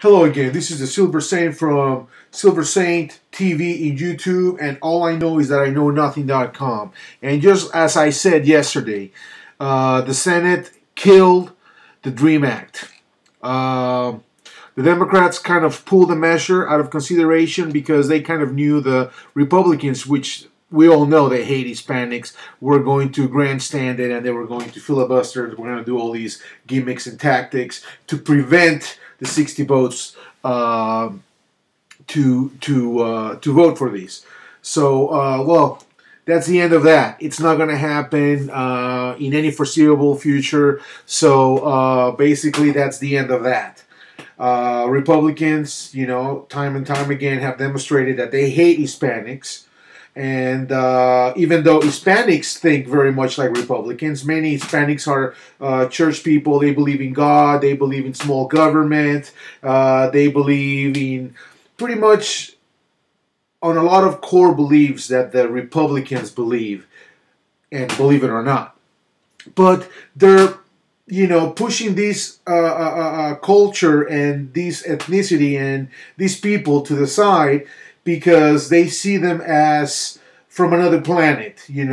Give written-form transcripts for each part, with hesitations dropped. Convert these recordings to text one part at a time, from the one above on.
Hello again, this is the Silver Saint from Silver Saint TV in YouTube, and all I know is that I know nothing.com. And just as I said yesterday, the Senate killed the DREAM Act. The Democrats kind of pulled the measure out of consideration because they kind of knew the Republicans, which we all know they hate Hispanics, were going to grandstand it and they were going to filibuster. We're going to do all these gimmicks and tactics to prevent the 60 votes to vote for these. So, well, that's the end of that. It's not going to happen in any foreseeable future. So, basically, that's the end of that. Republicans, time and time again have demonstrated that they hate Hispanics. And even though Hispanics think very much like Republicans, many Hispanics are church people. They believe in God. They believe in small government. They believe in pretty much on a lot of core beliefs that the Republicans believe, and believe it or not. But they're pushing this culture and this ethnicity and these people to the side because they see them as from another planet. They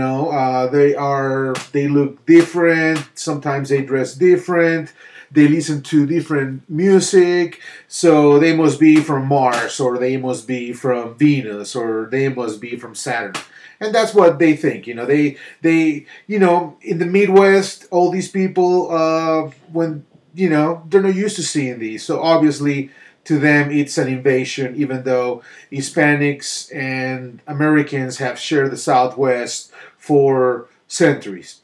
look different. Sometimes they dress different. They listen to different music. So they must be from Mars, or they must be from Venus, or they must be from Saturn. And that's what they think. They in the Midwest, all these people, when, they're not used to seeing these. So obviously, to them, it's an invasion, even though Hispanics and Americans have shared the Southwest for centuries.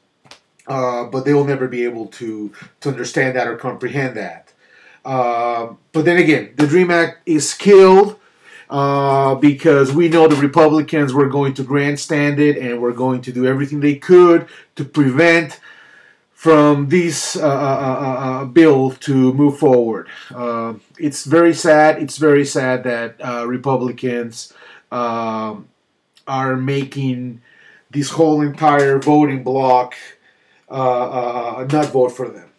But they will never be able to understand that or comprehend that. But then again, the DREAM Act is killed because we know the Republicans were going to grandstand it and were going to do everything they could to prevent from this bill to move forward. It's very sad. It's very sad that Republicans are making this whole entire voting bloc not vote for them.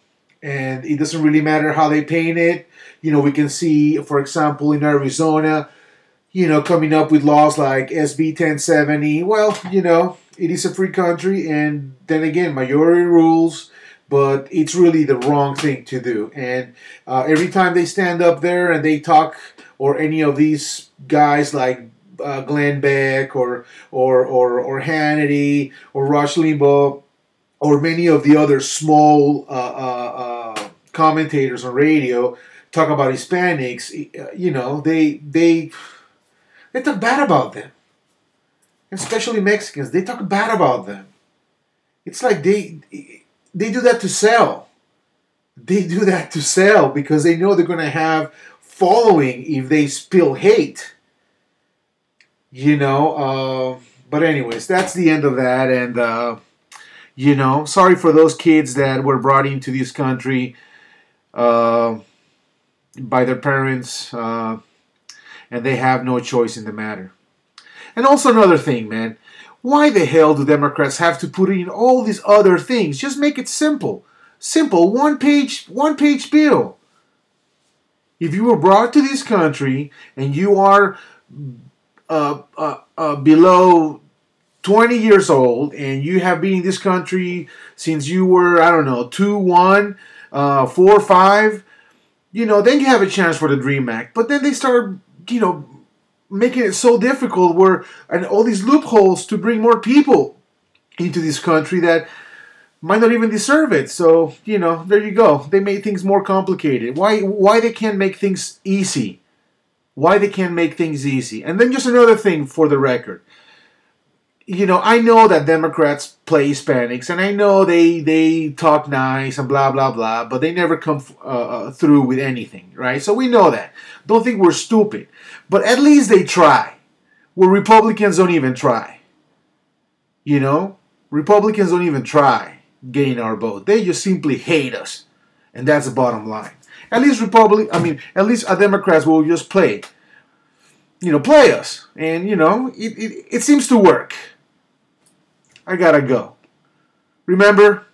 And it doesn't really matter how they paint it. We can see, for example, in Arizona, coming up with laws like SB 1070. Well, it is a free country, and then again, majority rules. But it's really the wrong thing to do. And every time they stand up there and they talk, or any of these guys like Glenn Beck or Hannity or Rush Limbaugh or many of the other small commentators on radio talk about Hispanics, they talk bad about them. Especially Mexicans, they talk bad about them. It's like they do that to sell. They do that to sell because they know they're going to have following if they spill hate. But anyways, that's the end of that. And, sorry for those kids that were brought into this country by their parents, and they have no choice in the matter. And also another thing, man. Why the hell do Democrats have to put in all these other things? Just make it simple. Simple, one page bill. If you were brought to this country and you are below 20 years old and you have been in this country since you were, 2, 1, 4, 5, then you have a chance for the DREAM Act. But then they start, making it so difficult and all these loopholes to bring more people into this country that might not even deserve it. So, there you go. They made things more complicated. Why they can't make things easy? Why they can't make things easy? And then just another thing for the record. I know that Democrats play Hispanics, and I know they talk nice and blah, blah, blah, but they never come through with anything, right? So we know that. Don't think we're stupid. But at least they try. Where Republicans don't even try. Republicans don't even try getting our vote. They just simply hate us. And that's the bottom line. At least at least our Democrats will just play us. And, it seems to work. I gotta go. Remember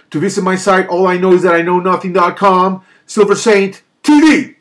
to visit my site. All I know is that I know nothing.com. Silver Saint TV.